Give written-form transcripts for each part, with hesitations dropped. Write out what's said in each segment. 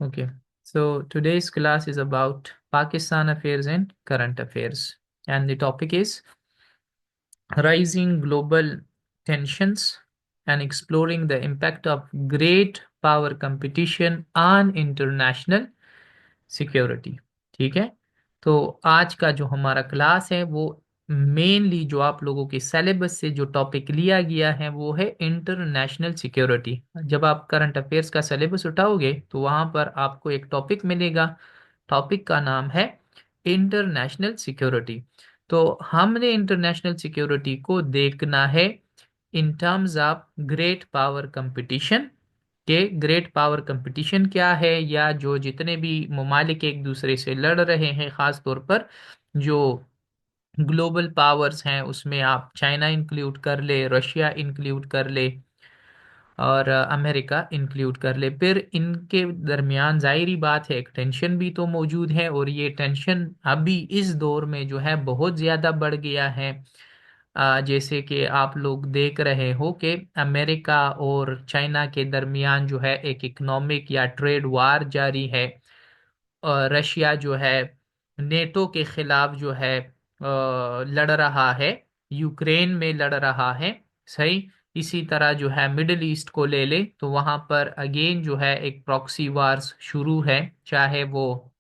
Okay. So today's class is about Pakistan affairs and current affairs. And the topic is rising global tensions and exploring the impact of great power competition on international security. ठीक है। तो आज का जो हमारा class है वो mainly जो आप लोगों के सिलेबस से जो टॉपिक लिया गया है वो है इंटरनेशनल सिक्योरिटी। जब आप करंट अफेयर्स का सिलेबस उठाओगे तो वहां पर आपको एक टॉपिक मिलेगा। टॉपिक का नाम है इंटरनेशनल सिक्योरिटी। तो हमने इंटरनेशनल सिक्योरिटी को देखना है in terms of great power competition के ग्रेट पावर कंपटीशन क्या है, या जो जितने भी ममालिक एक दूसरे से लड़ रहे हैं, खास तौर पर जो ग्लोबल पावर्स हैं उसमें आप चाइना इंक्लूड कर ले, रशिया इंक्लूड कर ले और अमेरिका इंक्लूड कर ले। फिर इनके दरमियान जाहिर बात है एक टेंशन भी तो मौजूद है, और ये टेंशन अभी इस दौर में जो है बहुत ज़्यादा बढ़ गया है। जैसे कि आप लोग देख रहे हो कि अमेरिका और चाइना के दरमियान जो है एक इकोनॉमिक या ट्रेड वार जारी है। और रशिया जो है नेटो के खिलाफ जो है लड़ रहा है, यूक्रेन में लड़ रहा है। सही। इसी तरह जो है मिडिल ईस्ट को ले ले तो वहां पर अगेन जो है एक प्रॉक्सी वार्स शुरू है, चाहे वो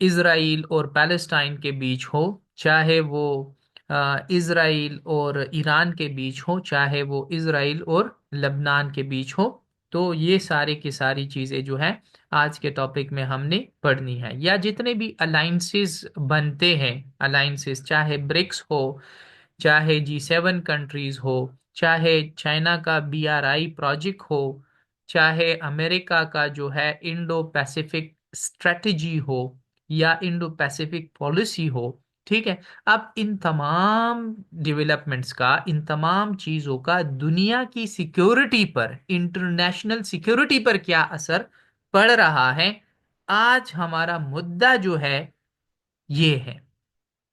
इसराइल और पैलेस्टाइन के बीच हो, चाहे वो इसराइल और ईरान के बीच हो, चाहे वो इसराइल और लबनान के बीच हो। तो ये सारे की सारी चीज़ें जो है आज के टॉपिक में हमने पढ़नी है। या जितने भी अलाइंसेस बनते हैं, अलाइंसेस चाहे ब्रिक्स हो, चाहे G7 कंट्रीज हो, चाहे चाइना का BRI प्रोजेक्ट हो, चाहे अमेरिका का जो है इंडो पैसिफिक स्ट्रेटजी हो या इंडो पैसिफिक पॉलिसी हो। ठीक है। अब इन तमाम डेवलपमेंट्स का, इन तमाम चीजों का दुनिया की सिक्योरिटी पर, इंटरनेशनल सिक्योरिटी पर क्या असर पड़ रहा है, आज हमारा मुद्दा जो है ये है।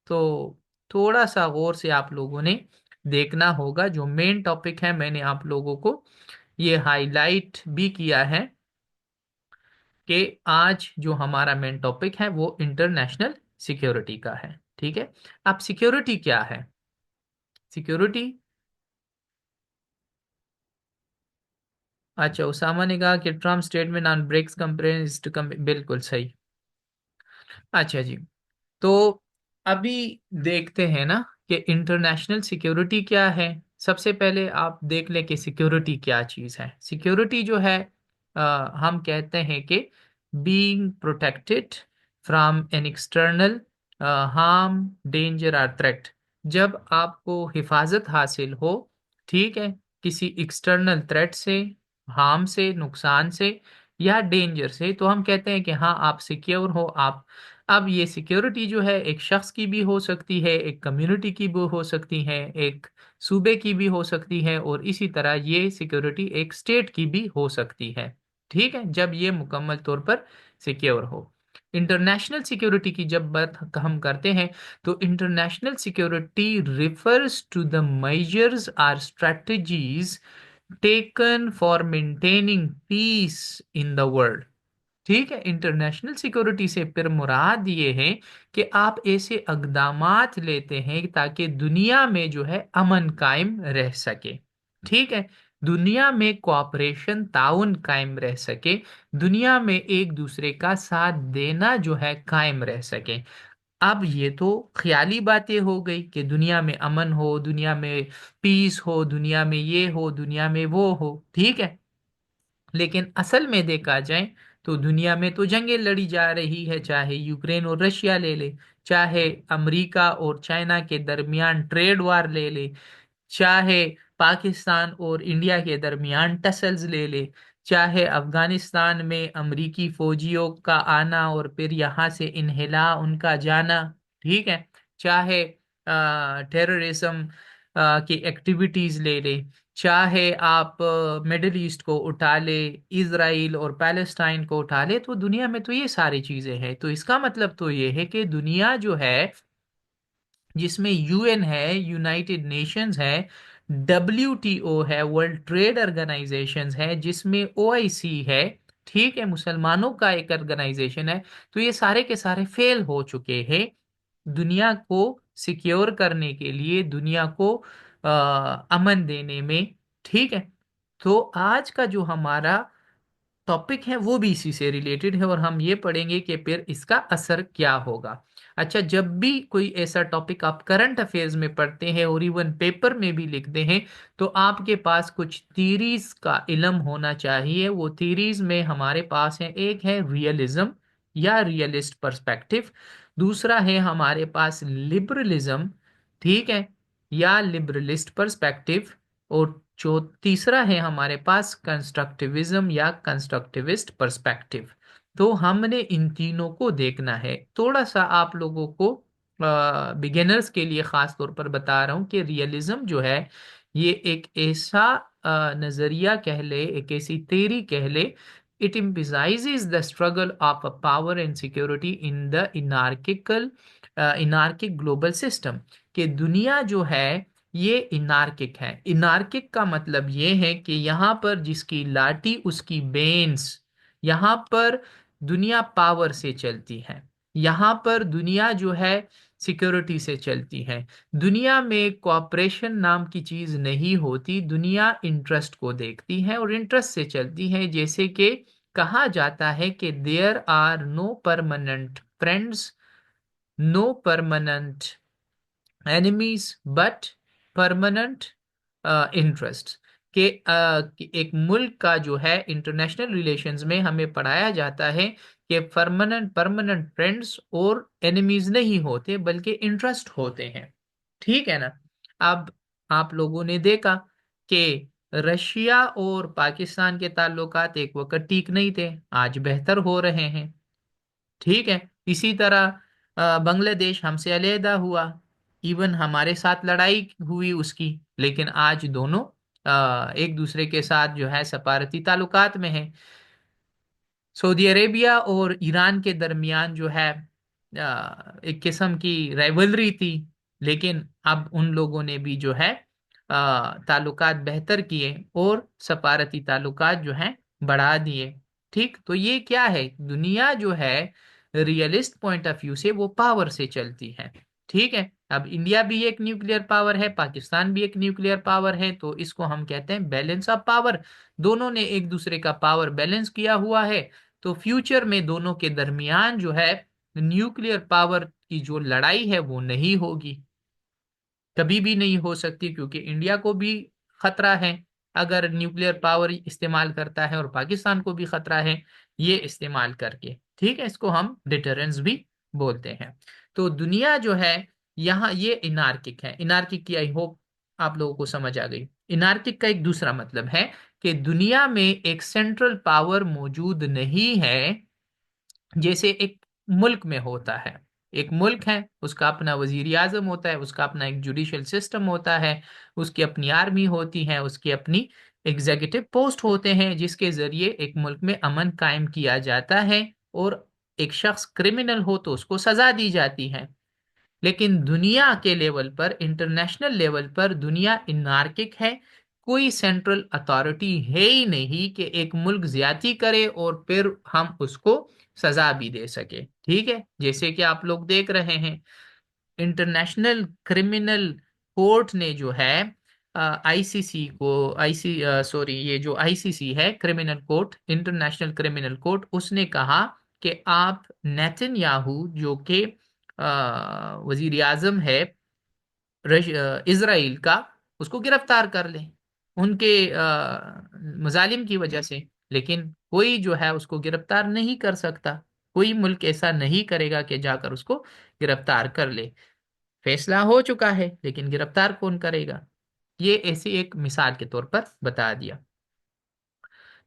तो थोड़ा सा गौर से आप लोगों ने देखना होगा। जो मेन टॉपिक है मैंने आप लोगों को ये हाईलाइट भी किया है कि आज जो हमारा मेन टॉपिक है वो इंटरनेशनल सिक्योरिटी का है। ठीक है। अब सिक्योरिटी क्या है? सिक्योरिटी, अच्छा, उसामा ने कहा कि Trump statement on BRICS compares to बिल्कुल सही। अच्छा जी। तो अभी देखते हैं ना कि इंटरनेशनल सिक्योरिटी क्या है। सबसे पहले आप देख लें कि सिक्योरिटी क्या चीज़ है। सिक्योरिटी जो है हम कहते हैं कि being protected from an external harm, danger और थ्रेट। जब आपको हिफाजत हासिल हो, ठीक है, किसी एक्सटर्नल थ्रेट से, हार्म से, नुकसान से या डेंजर से, तो हम कहते हैं कि हाँ आप सिक्योर हो। आप, अब ये सिक्योरिटी जो है एक शख्स की भी हो सकती है, एक कम्युनिटी की भी हो सकती है, एक सूबे की भी हो सकती है, और इसी तरह ये सिक्योरिटी एक स्टेट की भी हो सकती है। ठीक है, जब ये मुकम्मल तौर पर सिक्योर हो। इंटरनेशनल सिक्योरिटी की जब बात हम करते हैं तो international security refers to the measures or strategies taken for maintaining peace in the world. ठीक है। इंटरनेशनल सिक्योरिटी से फिर मुराद ये है कि आप ऐसे इकदामात लेते हैं ताकि दुनिया में जो है अमन कायम रह सके। ठीक है। दुनिया में कोऑपरेशन, ताउन कायम रह सके। दुनिया में एक दूसरे का साथ देना जो है कायम रह सके। अब ये तो ख्याली बातें हो गई कि दुनिया में अमन हो, दुनिया में पीस हो, दुनिया में ये हो, दुनिया में वो हो। ठीक है। लेकिन असल में देखा जाए तो दुनिया में तो जंगें लड़ी जा रही है, चाहे यूक्रेन और रशिया ले ले, चाहे अमेरिका और चाइना के दरमियान ट्रेड वार ले ले, चाहे पाकिस्तान और इंडिया के दरमियान टसल्स ले ले, चाहे अफगानिस्तान में अमरीकी फौजियों का आना और फिर यहाँ से इन्हिला उनका जाना। ठीक है। चाहे टेररिज्म की एक्टिविटीज ले ले, चाहे आप मिडिल ईस्ट को उठा ले, इसराइल और पैलेस्टाइन को उठा ले, तो दुनिया में तो ये सारी चीजें हैं। तो इसका मतलब तो ये है कि दुनिया जो है जिसमें UN है, यूनाइटेड नेशंस है, WTO है, वर्ल्ड ट्रेड ऑर्गेनाइजेशन है, जिसमें OIC है, ठीक है, मुसलमानों का एक ऑर्गेनाइजेशन है। तो ये सारे के सारे फेल हो चुके हैं दुनिया को सिक्योर करने के लिए, दुनिया को अमन देने में, ठीक है। तो आज का जो हमारा टॉपिक है वो भी इसी से रिलेटेड है, और हम ये पढ़ेंगे कि फिर इसका असर क्या होगा। अच्छा, जब भी कोई ऐसा टॉपिक आप करंट अफेयर्स में पढ़ते हैं और इवन पेपर में भी लिखते हैं, तो आपके पास कुछ थीरीज का इल्म होना चाहिए। वो थीरीज में हमारे पास है, एक है रियलिज्म या रियलिस्ट पर्सपेक्टिव, दूसरा है हमारे पास लिबरलिज्म, ठीक है, या लिबरलिस्ट पर्सपेक्टिव, और जो तीसरा है हमारे पास कंस्ट्रक्टिविज्म या कंस्ट्रक्टिविस्ट पर्सपेक्टिव। तो हमने इन तीनों को देखना है। थोड़ा सा आप लोगों को बिगिनर्स के लिए खास तौर पर बता रहा हूं कि रियलिज्म जो है, ये एक ऐसा नजरिया कह ले, एक ऐसी theory कह ले, it emphasizes the struggle of a power and security in the anarchic global system. कि दुनिया जो है ये इनार्किक है। इनार्किक का मतलब ये है कि यहाँ पर जिसकी लाठी उसकी बेन्स, यहाँ पर दुनिया पावर से चलती है, यहाँ पर दुनिया जो है सिक्योरिटी से चलती है। दुनिया में कॉपरेशन नाम की चीज नहीं होती, दुनिया इंटरेस्ट को देखती है और इंटरेस्ट से चलती है। जैसे कि कहा जाता है कि there are no permanent friends, no permanent enemies, but permanent interest. कि एक मुल्क का जो है इंटरनेशनल रिलेशंस में हमें पढ़ाया जाता है कि परमानेंट परमानेंट फ्रेंड्स और एनिमीज नहीं होते, बल्कि इंटरेस्ट होते हैं, ठीक है ना। अब आप लोगों ने देखा कि रशिया और पाकिस्तान के ताल्लुकात एक वक्त ठीक नहीं थे, आज बेहतर हो रहे हैं, ठीक है। इसी तरह बांग्लादेश हमसे अलहदा हुआ, इवन हमारे साथ लड़ाई हुई उसकी, लेकिन आज दोनों एक दूसरे के साथ जो है सफारती ताल्लुकात में है। सऊदी अरेबिया और ईरान के दरमियान जो है एक किस्म की राइवलरी थी, लेकिन अब उन लोगों ने भी जो है ताल्लुकात बेहतर किए और सफारती ताल्लुकात जो है बढ़ा दिए, ठीक। तो ये क्या है, दुनिया जो है रियलिस्ट पॉइंट ऑफ व्यू से वो पावर से चलती है, ठीक है। अब इंडिया भी एक न्यूक्लियर पावर है, पाकिस्तान भी एक न्यूक्लियर पावर है, तो इसको हम कहते हैं बैलेंस ऑफ पावर। दोनों ने एक दूसरे का पावर बैलेंस किया हुआ है। तो फ्यूचर में दोनों के दरमियान जो है न्यूक्लियर पावर की जो लड़ाई है वो नहीं होगी, कभी भी नहीं हो सकती, क्योंकि इंडिया को भी खतरा है अगर न्यूक्लियर पावर इस्तेमाल करता है, और पाकिस्तान को भी खतरा है ये इस्तेमाल करके, ठीक है। इसको हम डिटरेंस भी बोलते हैं। तो दुनिया जो है यहाँ ये इनार्किक है। इनार्किक की आई होप आप लोगों को समझ आ गई। इनार्किक का एक दूसरा मतलब है कि दुनिया में एक सेंट्रल पावर मौजूद नहीं है, जैसे एक मुल्क में होता है। एक मुल्क है, उसका अपना वजीर आजम होता है, उसका अपना एक जुडिशियल सिस्टम होता है, उसकी अपनी आर्मी होती है, उसकी अपनी एग्जीक्यूटिव पोस्ट होते हैं, जिसके जरिए एक मुल्क में अमन कायम किया जाता है, और एक शख्स क्रिमिनल हो तो उसको सजा दी जाती है। लेकिन दुनिया के लेवल पर, इंटरनेशनल लेवल पर दुनिया इनार्किक है। कोई सेंट्रल अथॉरिटी है ही नहीं कि एक मुल्क ज्यादती करे और फिर हम उसको सजा भी दे सके, ठीक है। जैसे कि आप लोग देख रहे हैं, इंटरनेशनल क्रिमिनल कोर्ट ने जो है आईसीसी को, आईसी सॉरी, ये जो आईसीसी है, criminal court, international criminal court, उसने कहा कि आप नेतन्याहू जो कि वजीर आजम है इसराइल का, उसको गिरफ्तार कर लें उनके मजालिम की वजह से। लेकिन कोई जो है उसको गिरफ्तार नहीं कर सकता, कोई मुल्क ऐसा नहीं करेगा कि जाकर उसको गिरफ्तार कर ले। फैसला हो चुका है, लेकिन गिरफ्तार कौन करेगा। ये ऐसी एक मिसाल के तौर पर बता दिया।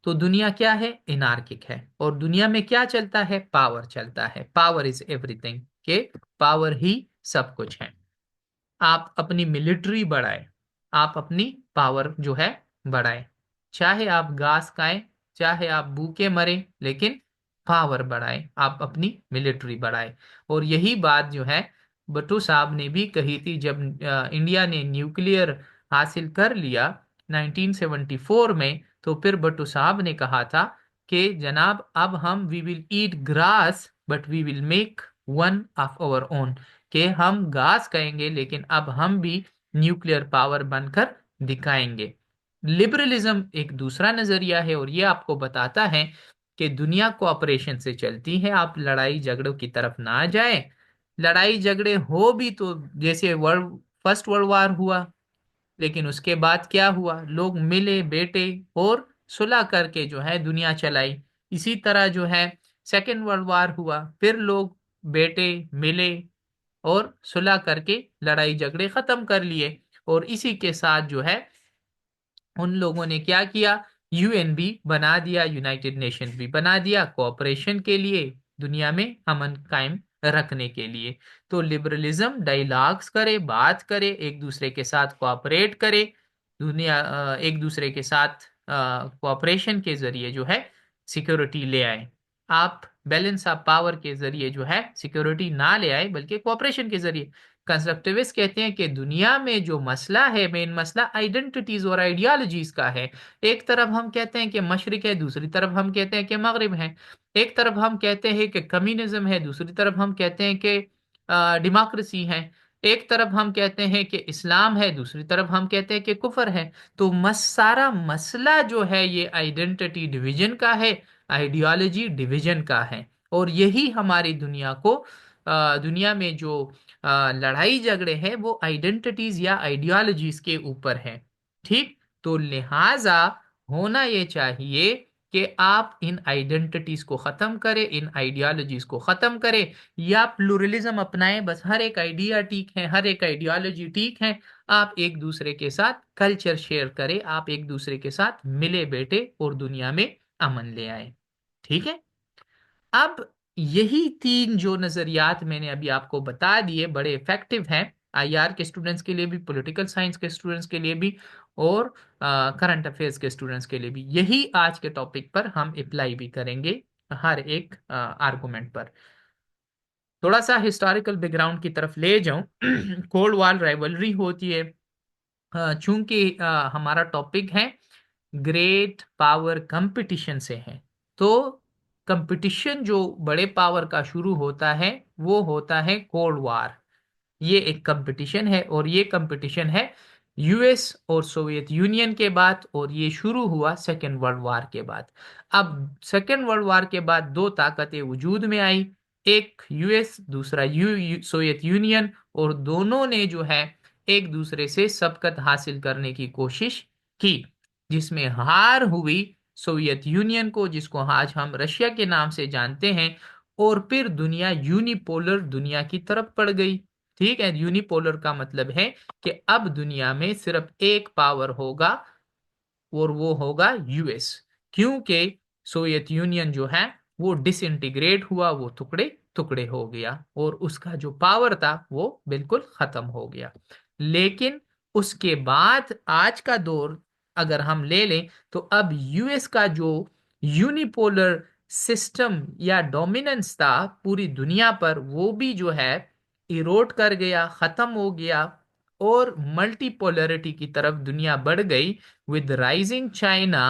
तो दुनिया क्या है, इनार्किक है। और दुनिया में क्या चलता है, पावर चलता है। पावर इज एवरीथिंग, के पावर ही सब कुछ है। आप अपनी मिलिट्री बढ़ाए, आप अपनी पावर जो है बढ़ाए, चाहे आप घास खाएं, चाहे आप भूखे मरे, लेकिन पावर बढ़ाए, आप अपनी मिलिट्री बढ़ाए। और यही बात जो है भुट्टो साहब ने भी कही थी, जब इंडिया ने न्यूक्लियर हासिल कर लिया 1974 में, तो फिर भुट्टो साहब ने कहा था कि जनाब अब हम we will eat grass but we will make one of our own, कि हम घास खाएंगे लेकिन अब हम भी न्यूक्लियर पावर बनकर दिखाएंगे। लिबरलिज्म एक दूसरा नजरिया है, और ये आपको बताता है कि दुनिया कोऑपरेशन से चलती है, आप लड़ाई झगड़ों की तरफ ना जाए। लड़ाई झगड़े हो भी तो जैसे फर्स्ट वर्ल्ड वार हुआ, लेकिन उसके बाद क्या हुआ, लोग मिले बेटे और सुलह करके जो है दुनिया चलाई। इसी तरह जो है सेकेंड वर्ल्ड वार हुआ, फिर लोग बेटे मिले और सुलह करके लड़ाई झगड़े खत्म कर लिए। और इसी के साथ जो है उन लोगों ने क्या किया, यूएन भी बना दिया, यूनाइटेड नेशन भी बना दिया, कोऑपरेशन के लिए, दुनिया में अमन कायम रखने के लिए। तो लिबरलिज्म डायलॉग्स करे, बात करे, एक दूसरे के साथ कोऑपरेट करे, दुनिया एक दूसरे के साथ कोऑपरेशन के जरिए जो है सिक्योरिटी ले आए। आप बैलेंस ऑफ पावर के जरिए जो है सिक्योरिटी ना ले आए, बल्कि कोऑपरेशन के जरिए। कंस्ट्रक्टिविस्ट कहते हैं कि दुनिया में जो मसला है, मेन मसला आइडेंटिटीज और आइडियोलॉजीज का है। एक तरफ हम कहते हैं कि मशरिक है, दूसरी तरफ हम कहते हैं कि मगरिब है। एक तरफ हम कहते हैं कि कम्युनिज्म है, दूसरी तरफ हम कहते हैं कि डेमोक्रेसी है। एक तरफ हम कहते हैं कि इस्लाम है, दूसरी तरफ हम कहते हैं कि कुफर है। तो सारा मसला जो है ये आइडेंटिटी डिवीजन का है, आइडियोलॉजी डिवीजन का है। और यही हमारी दुनिया को दुनिया में जो लड़ाई झगड़े हैं वो आइडेंटिटीज या आइडियोलॉजीज के ऊपर है। ठीक, तो लिहाजा होना ये चाहिए कि आप इन आइडेंटिटीज को खत्म करें, इन आइडियोलॉजीज को खत्म करें, या प्लूरलिज्म अपनाएं। बस हर एक आइडिया ठीक है, हर एक आइडियोलॉजी ठीक है, आप एक दूसरे के साथ कल्चर शेयर करें, आप एक दूसरे के साथ मिले बैठे और दुनिया में अमन ले आए। ठीक है। अब यही तीन जो नजरियात मैंने अभी आपको बता दिए बड़े इफेक्टिव हैं, आईआर के स्टूडेंट्स के लिए भी, पॉलिटिकल साइंस के स्टूडेंट्स के लिए भी, और करंट अफेयर्स के स्टूडेंट्स के लिए भी। यही आज के टॉपिक पर हम अप्लाई भी करेंगे हर एक आर्गुमेंट पर। थोड़ा सा हिस्टोरिकल बैकग्राउंड की तरफ ले जाऊं। कोल्ड वॉर राइवलरी होती है, चूंकि हमारा टॉपिक है ग्रेट पावर कंपटीशन से है, तो कंपटीशन जो बड़े पावर का शुरू होता है वो होता है कोल्ड वॉर। ये एक कंपटीशन है, और ये कंपटीशन है यूएस और सोवियत यूनियन के बाद, और ये शुरू हुआ सेकेंड वर्ल्ड वार के बाद। अब सेकेंड वर्ल्ड वार के बाद दो ताकतें वजूद में आई, एक यूएस, दूसरा सोवियत यूनियन, और दोनों ने जो है एक दूसरे से सबकत हासिल करने की कोशिश की, जिसमें हार हुई सोवियत यूनियन को, जिसको आज हम रशिया के नाम से जानते हैं। और फिर दुनिया यूनिपोलर दुनिया की तरफ बढ़ गई। ठीक है, यूनिपोलर का मतलब है कि अब दुनिया में सिर्फ एक पावर होगा, और वो होगा यूएस। क्योंकि सोवियत यूनियन जो है वो डिसइंटीग्रेट हुआ, वो टुकड़े टुकड़े हो गया, और उसका जो पावर था वो बिल्कुल खत्म हो गया। लेकिन उसके बाद आज का दौर अगर हम ले लें, तो अब यूएस का जो यूनिपोलर सिस्टम या डोमिनेंस था पूरी दुनिया पर, वो भी जो है इरोड कर गया, खत्म हो गया, और मल्टीपोलरिटी की तरफ दुनिया बढ़ गई with rising China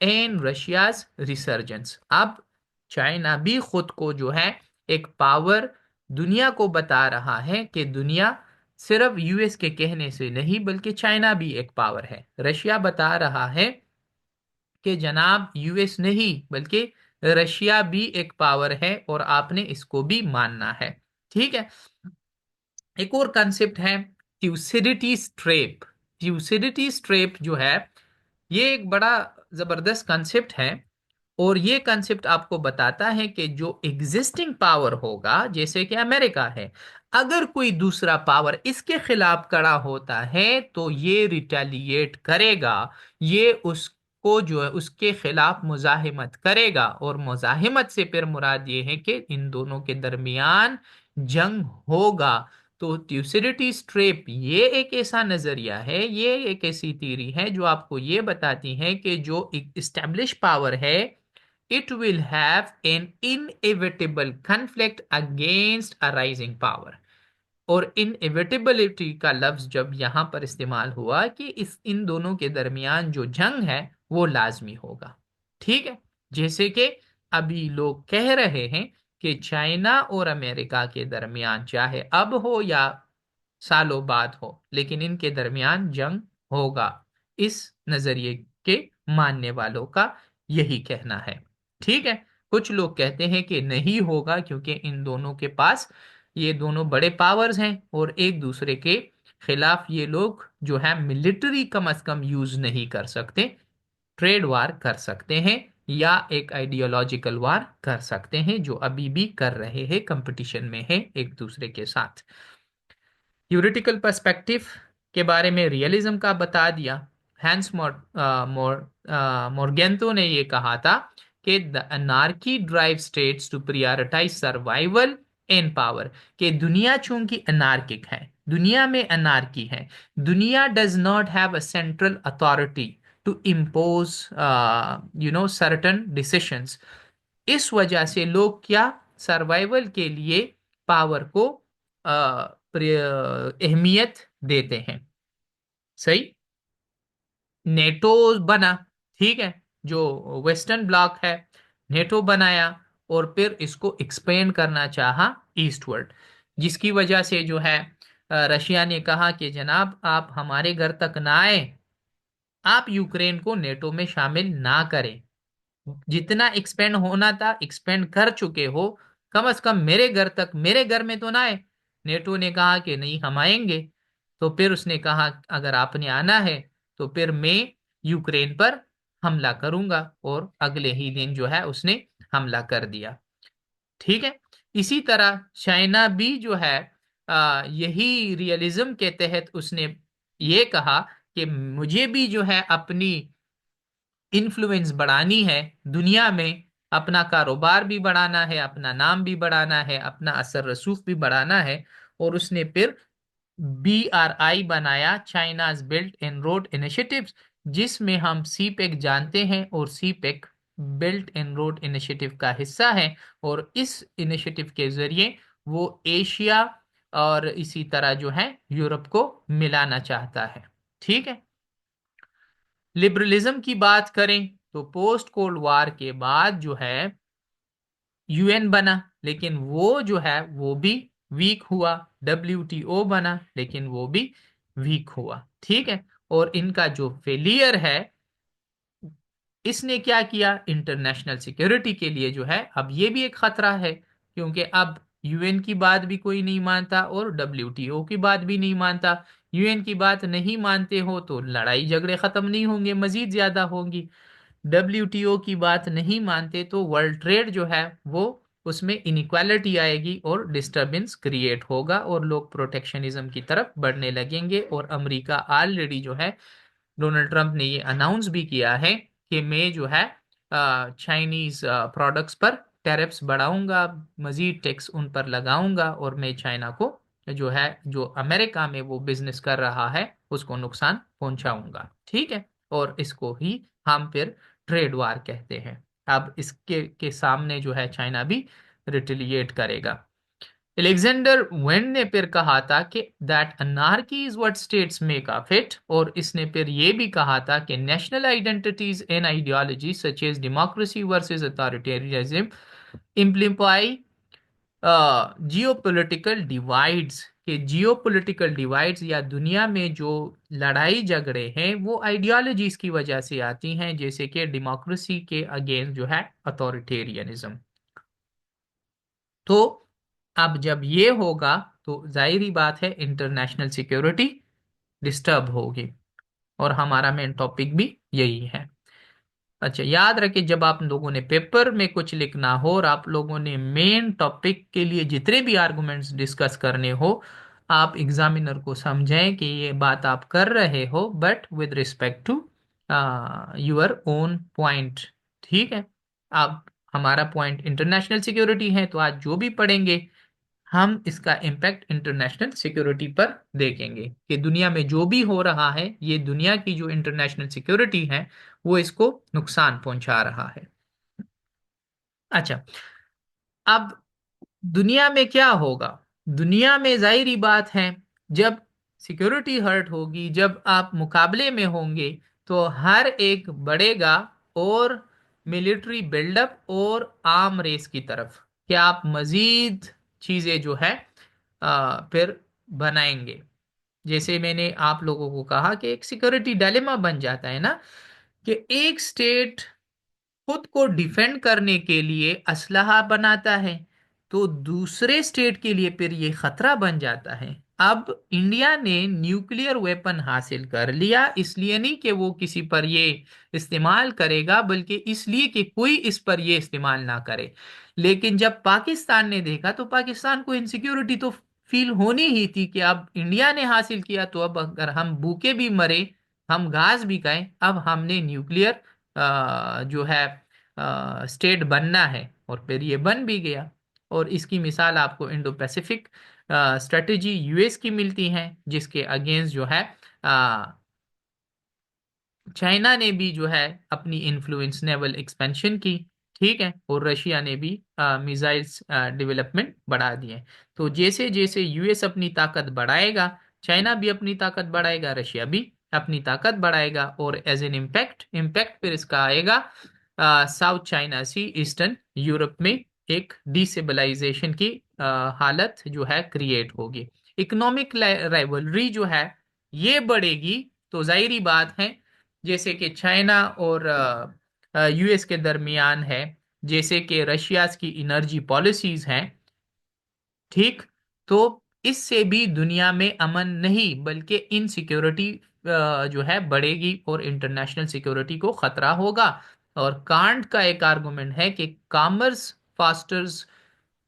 and Russia's resurgence। अब चाइना भी खुद को जो है एक पावर दुनिया को बता रहा है कि दुनिया सिर्फ यूएस के कहने से नहीं, बल्कि चाइना भी एक पावर है। रशिया बता रहा है कि जनाब यूएस नहीं बल्कि रशिया भी एक पावर है, और आपने इसको भी मानना है। ठीक है। एक और कंसेप्ट है ट्यूसिडिटीज ट्रेप। ट्यूसिडिटीज ट्रेप जो है ये एक बड़ा जबरदस्त कंसेप्ट है, और ये कंसेप्ट आपको बताता है कि जो एग्जिस्टिंग पावर होगा, जैसे कि अमेरिका है, अगर कोई दूसरा पावर इसके खिलाफ खड़ा होता है तो ये रिटेलिएट करेगा, ये उसको जो है उसके खिलाफ मुजाहिमत करेगा। और मुजाहिमत से फिर मुराद ये है कि इन दोनों के दरमियान जंग होगा। तो ट्यूसिडिटीज ट्रेप ये एक ऐसा नजरिया है, ये एक ऐसी थीरी है जो आपको ये बताती है कि जो इस्टेब्लिश पावर है, it will have an inevitable conflict against a rising power। और इनएविटेबिलिटी का लफ्ज जब यहां पर इस्तेमाल हुआ कि इस इन दोनों के दरमियान जो जंग है वो लाजमी होगा। ठीक है। जैसे कि अभी लोग कह रहे हैं कि चाइना और अमेरिका के दरमियान चाहे अब हो या सालों बाद हो, लेकिन इनके दरमियान जंग होगा। इस नजरिए के मानने वालों का यही कहना है। ठीक है। कुछ लोग कहते हैं कि नहीं होगा क्योंकि इन दोनों के पास, ये दोनों बड़े पावर्स हैं और एक दूसरे के खिलाफ ये लोग जो है मिलिट्री कम अज कम यूज नहीं कर सकते, ट्रेड वार कर सकते हैं या एक आइडियोलॉजिकल वार कर सकते हैं, जो अभी भी कर रहे हैं, कंपटीशन में है एक दूसरे के साथ। यूरिटिकल पर्सपेक्टिव के बारे में रियलिज्म का बता दिया। हैंस मोर्गेंतो ने ये कहा था कि the anarchy drive states to prioritise survival and power. कि दुनिया चूंकि अनार्किक है, दुनिया में अनार्की है, दुनिया does not have a central authority to impose certain decisions. इस वजह से लोग क्या, सर्वाइवल के लिए पावर को अहमियत देते हैं। सही। नेटो बना, ठीक है, जो वेस्टर्न ब्लॉक है, नेटो बनाया और फिर इसको एक्सपेंड करना चाहा ईस्टवर्ड, जिसकी वजह से जो है रशिया ने कहा कि जनाब आप हमारे घर तक ना आए, आप यूक्रेन को नेटो में शामिल ना करें, जितना एक्सपेंड होना था एक्सपेंड कर चुके हो, कम से कम मेरे घर तक, मेरे घर में तो ना आए। नेटो ने कहा कि नहीं हम आएंगे। तो फिर उसने कहा अगर आपने आना है तो फिर मैं यूक्रेन पर हमला करूंगा, और अगले ही दिन जो है उसने हमला कर दिया। ठीक है। इसी तरह चाइना भी जो है यही रियलिज्म के तहत उसने ये कहा कि मुझे भी जो है अपनी इन्फ्लुएंस बढ़ानी है दुनिया में, अपना कारोबार भी बढ़ाना है, अपना नाम भी बढ़ाना है, अपना असर रसूख भी बढ़ाना है। और उसने फिर BRI बनाया, China's built and road initiatives, जिसमें हम सीपेक जानते हैं, और CPEC built and road initiative का हिस्सा है। और इस इनिशिएटिव के जरिए वो एशिया और इसी तरह जो है यूरोप को मिलाना चाहता है। ठीक है। लिबरलिज्म की बात करें तो पोस्ट कोल्ड वार के बाद जो है UN बना, लेकिन वो जो है वो भी वीक हुआ। WTO बना, लेकिन वो भी वीक हुआ। ठीक है। और इनका जो फेलियर है, इसने क्या किया, इंटरनेशनल सिक्योरिटी के लिए जो है अब ये भी एक खतरा है, क्योंकि अब UN की बात भी कोई नहीं मानता और WTO की बात भी नहीं मानता। UN की बात नहीं मानते हो तो लड़ाई झगड़े खत्म नहीं होंगे, मजीद ज्यादा होंगी। WTO की बात नहीं मानते तो वर्ल्ड ट्रेड जो है वो, उसमें इनइक्वालिटी आएगी और डिस्टरबेंस क्रिएट होगा और लोग प्रोटेक्शनिज्म की तरफ बढ़ने लगेंगे। और अमेरिका ऑलरेडी जो है, डोनाल्ड ट्रंप ने ये अनाउंस भी किया है कि मैं जो है चाइनीज प्रोडक्ट्स पर टैरिफ्स बढ़ाऊंगा, मजीद टैक्स उन पर लगाऊंगा, और मैं चाइना को जो है, जो अमेरिका में वो बिजनेस कर रहा है उसको नुकसान पहुंचाऊंगा। ठीक है। और इसको ही हम फिर ट्रेड वार कहते हैं। अब इसके के सामने जो है चाइना भी रिटेलिएट करेगा। एलेक्जेंडर वेन ने फिर कहा था कि that anarchy is what states make of it, और इसने फिर ये भी कहा था कि national identities and ideology such as democracy versus authoritarianism amplify geopolitical divides. के जियोपॉलिटिकल डिवाइड्स या दुनिया में जो लड़ाई झगड़े हैं वो आइडियोलॉजीज की वजह से आती हैं, जैसे कि डेमोक्रेसी के अगेंस्ट जो है अथॉरिटेरियनिज्म। तो अब जब ये होगा तो जाहिर बात है इंटरनेशनल सिक्योरिटी डिस्टर्ब होगी, और हमारा मेन टॉपिक भी यही है। अच्छा, याद रखें जब आप लोगों ने पेपर में कुछ लिखना हो और आप लोगों ने मेन टॉपिक के लिए जितने भी आर्गुमेंट्स डिस्कस करने हो, आप एग्जामिनर को समझें कि ये बात आप कर रहे हो but with respect to your own point. ठीक है। अब हमारा पॉइंट इंटरनेशनल सिक्योरिटी है, तो आज जो भी पढ़ेंगे हम इसका इम्पैक्ट इंटरनेशनल सिक्योरिटी पर देखेंगे कि दुनिया में जो भी हो रहा है, ये दुनिया की जो इंटरनेशनल सिक्योरिटी है वो इसको नुकसान पहुंचा रहा है। अच्छा, अब दुनिया में क्या होगा, दुनिया में जाहिर बात है, जब सिक्योरिटी हर्ट होगी, जब आप मुकाबले में होंगे, तो हर एक बढ़ेगा और मिलिट्री बिल्डअप और आर्म रेस की तरफ, कि आप मजीद चीजें जो है फिर बनाएंगे। जैसे मैंने आप लोगों को कहा कि एक सिक्योरिटी डायलेमा बन जाता है ना, कि एक स्टेट खुद को डिफेंड करने के लिए असलहा बनाता है, तो दूसरे स्टेट के लिए फिर ये खतरा बन जाता है। अब इंडिया ने न्यूक्लियर वेपन हासिल कर लिया, इसलिए नहीं कि वो किसी पर ये इस्तेमाल करेगा, बल्कि इसलिए कि कोई इस पर ये इस्तेमाल ना करे। लेकिन जब पाकिस्तान ने देखा, तो पाकिस्तान को इनसिक्योरिटी तो फील होनी ही थी कि अब इंडिया ने हासिल किया, तो अब अगर हम भूखे भी मरे, हम घास भी खाएं, अब हमने न्यूक्लियर जो है स्टेट बनना है, और फिर ये बन भी गया। और इसकी मिसाल आपको इंडो पैसिफिक स्ट्रेटेजी यूएस की मिलती है, जिसके अगेंस्ट जो है चाइना ने भी जो है अपनी इन्फ्लुएंस नेवल एक्सपेंशन की। ठीक है, और रशिया ने भी मिसाइल्स डेवलपमेंट बढ़ा दिए। तो जैसे जैसे यूएस अपनी ताकत बढ़ाएगा, चाइना भी अपनी ताकत बढ़ाएगा, रशिया भी अपनी ताकत बढ़ाएगा, और एज एन इम्पैक्ट फिर इसका आएगा साउथ चाइना सी, ईस्टर्न यूरोप में एक डिस्टेबलाइजेशन की हालत जो है क्रिएट होगी। इकोनॉमिक राइवलरी जो है ये बढ़ेगी। तो जाहिर बात है, जैसे कि चाइना और यूएस के दरमियान है, जैसे कि रशिया की इनर्जी पॉलिसीज हैं, ठीक, तो इससे भी दुनिया में अमन नहीं बल्कि इनसिक्योरिटी जो है बढ़ेगी, और इंटरनेशनल सिक्योरिटी को खतरा होगा। और कांट का एक आर्गुमेंट है कि कॉमर्स फास्टर्स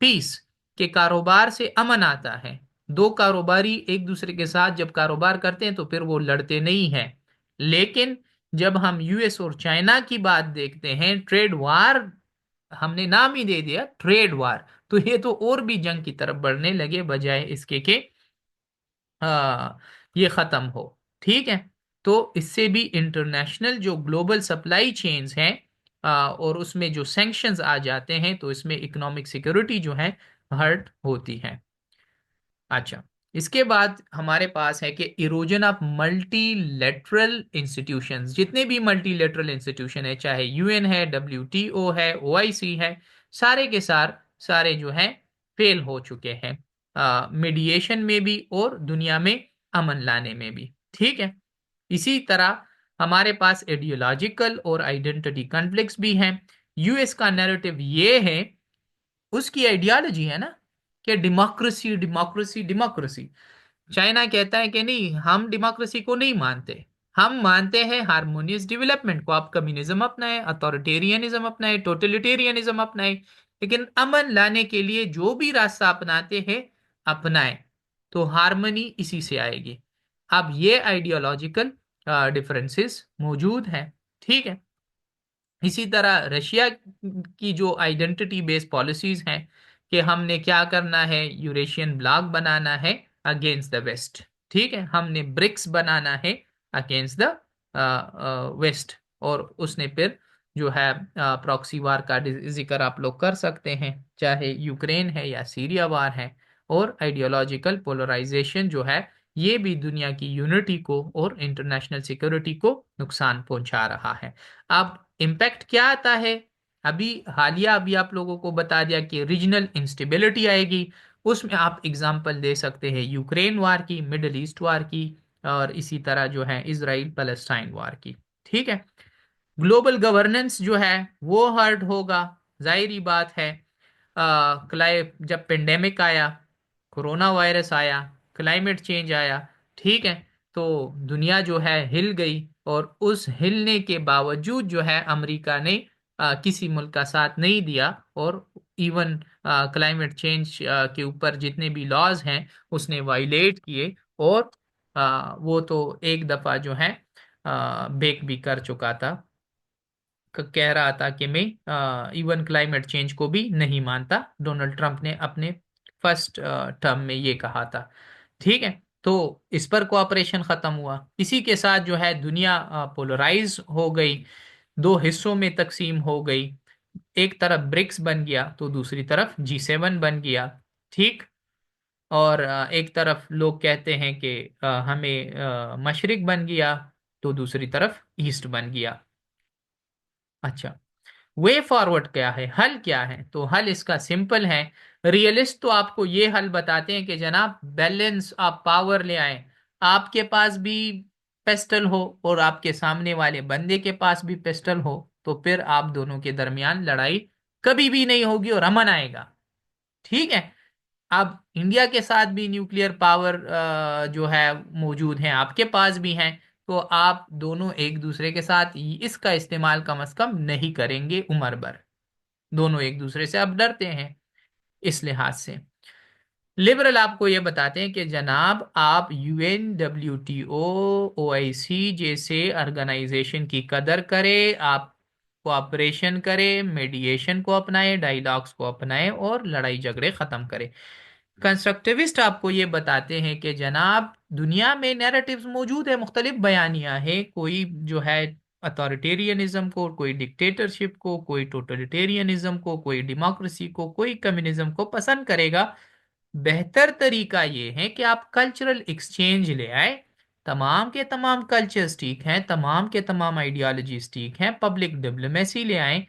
पीस, के कारोबार से अमन आता है। दो कारोबारी एक दूसरे के साथ जब कारोबार करते हैं, तो फिर वो लड़ते नहीं हैं। लेकिन जब हम यूएस और चाइना की बात देखते हैं, ट्रेड वार, हमने नाम ही दे दिया ट्रेड वार, तो ये तो और भी जंग की तरफ बढ़ने लगे, बजाय इसके के ये खत्म हो। ठीक है, तो इससे भी इंटरनेशनल जो ग्लोबल सप्लाई चेन्स हैं, और उसमें जो सैंक्शंस आ जाते हैं, तो इसमें इकोनॉमिक सिक्योरिटी जो है हर्ट होती है। अच्छा, इसके बाद हमारे पास है कि इरोजन ऑफ मल्टीलेटरल इंस्टीट्यूशंस। जितने भी मल्टीलेटरल इंस्टीट्यूशन है, चाहे यूएन है, डब्ल्यूटीओ है, ओआईसी है, सारे के सारे जो हैं फेल हो चुके हैं, मीडिएशन में भी और दुनिया में अमन लाने में भी। ठीक है, इसी तरह हमारे पास आइडियोलॉजिकल और आइडेंटिटी कॉन्फ्लिक्ट्स भी हैं। यूएस का नैरेटिव ये है, उसकी आइडियोलॉजी है ना, कि डेमोक्रेसी डेमोक्रेसी डेमोक्रेसी। चाइना कहता है कि नहीं, हम डेमोक्रेसी को नहीं मानते, हम मानते हैं हार्मोनियस डेवलपमेंट को। आप कम्युनिज्म अपनाए, अथॉरिटेरियनिज्म अपनाए, टोटलिटेरियनिज्म अपनाए, लेकिन अमन लाने के लिए जो भी रास्ता अपनाते हैं, अपनाए, तो हार्मनी इसी से आएगी। अब ये आइडियोलॉजिकल डिफरेंसेस मौजूद हैं। ठीक है, इसी तरह रशिया की जो आइडेंटिटी बेस्ड पॉलिसीज हैं, कि हमने क्या करना है, यूरेशियन ब्लॉक बनाना है अगेंस्ट द वेस्ट। ठीक है, हमने ब्रिक्स बनाना है अगेंस्ट द वेस्ट। और उसने फिर जो है प्रॉक्सी वार का जिक्र आप लोग कर सकते हैं, चाहे यूक्रेन है या सीरिया वार है। और आइडियोलॉजिकल पोलराइजेशन जो है, ये भी दुनिया की यूनिटी को और इंटरनेशनल सिक्योरिटी को नुकसान पहुंचा रहा है। अब इम्पैक्ट क्या आता है, अभी हालिया अभी आप लोगों को बता दिया कि रीजनल इंस्टेबिलिटी आएगी। उसमें आप एग्जांपल दे सकते हैं यूक्रेन वार की, मिडल ईस्ट वार की, और इसी तरह जो है इसराइल पैलेस्टाइन वार की। ठीक है, ग्लोबल गवर्नेंस जो है वो हर्ट होगा, जाहिर बात है। जब पेंडेमिक आया, कोरोना वायरस आया, क्लाइमेट चेंज आया, ठीक है, तो दुनिया जो है हिल गई। और उस हिलने के बावजूद जो है अमेरिका ने किसी मुल्क का साथ नहीं दिया, और इवन क्लाइमेट चेंज के ऊपर जितने भी लॉज हैं उसने वायलेट किए। और वो तो एक दफा जो है बेक भी कर चुका था, कह रहा था कि मैं इवन क्लाइमेट चेंज को भी नहीं मानता। डोनाल्ड ट्रंप ने अपने फर्स्ट टर्म में ये कहा था। ठीक है, तो इस पर कोऑपरेशन खत्म हुआ। इसी के साथ जो है दुनिया पोलराइज हो गई, दो हिस्सों में तकसीम हो गई। एक तरफ ब्रिक्स बन गया, तो दूसरी तरफ G7 बन गया। ठीक, और एक तरफ लोग कहते हैं कि हमें मशरिक बन गया, तो दूसरी तरफ ईस्ट बन गया। अच्छा, वे फॉरवर्ड क्या है, हल क्या है? तो हल इसका सिंपल है। रियलिस्ट तो आपको ये हल बताते हैं कि जनाब बैलेंस आप पावर ले आए, आपके पास भी पेस्टल हो और आपके सामने वाले बंदे के पास भी पेस्टल हो, तो फिर आप दोनों के दरमियान लड़ाई कभी भी नहीं होगी और अमन आएगा। ठीक है। अब इंडिया के साथ भी न्यूक्लियर पावर जो है मौजूद है, आपके पास भी है, तो आप दोनों एक दूसरे के साथ इसका इस्तेमाल कम से कम नहीं करेंगे उम्र भर। दोनों एक दूसरे से अब डरते हैं। इस लिहाज से लिबरल आपको ये बताते हैं कि जनाब आप यूएन, डब्ल्यूटीओ, ओआईसी जैसे ऑर्गेनाइजेशन की कदर करें, आप कोऑपरेशन करें, मेडिएशन को अपनाएं, डायलॉग्स को अपनाएं और लड़ाई झगड़े खत्म करें। कंस्ट्रक्टिविस्ट आपको ये बताते हैं कि जनाब दुनिया में नैरेटिव्स मौजूद है, मुख्तलिफ बयानियां हैं, कोई जो है अथॉरिटेरियनिज्म को, कोई डिक्टेटरशिप को, कोई टोटलिटेरियनिज्म को, कोई डेमोक्रेसी को, कोई कम्युनिज्म को पसंद करेगा। बेहतर तरीका ये है कि आप कल्चरल एक्सचेंज ले आए। तमाम के तमाम कल्चर्स ठीक हैं, तमाम के तमाम आइडियोलॉजीज ठीक हैं, पब्लिक डिप्लोमेसी ले आए,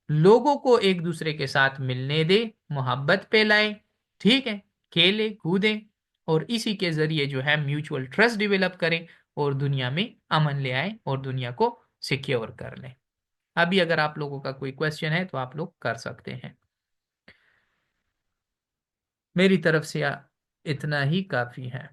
लोगों को एक दूसरे के साथ मिलने दे, मोहब्बत फैलाए, ठीक है, खेले कूदें, और इसी के जरिए जो है म्यूचुअल ट्रस्ट डेवलप करें और दुनिया में अमन ले आए और दुनिया को सिक्योर कर लें। अभी अगर आप लोगों का कोई क्वेश्चन है तो आप लोग कर सकते हैं। मेरी तरफ से इतना ही काफी है।